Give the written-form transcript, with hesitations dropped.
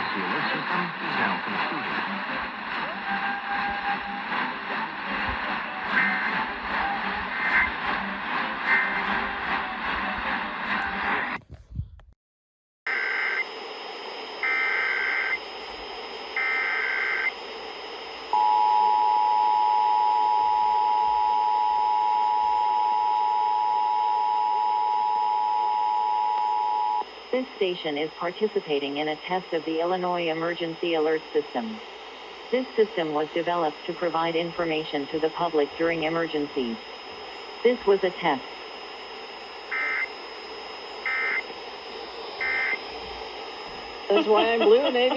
emergency alert system is now concluded. This station is participating in a test of the Illinois Emergency Alert System. This system was developed to provide information to the public during emergencies. This was a test. That's why I'm blue, Navy.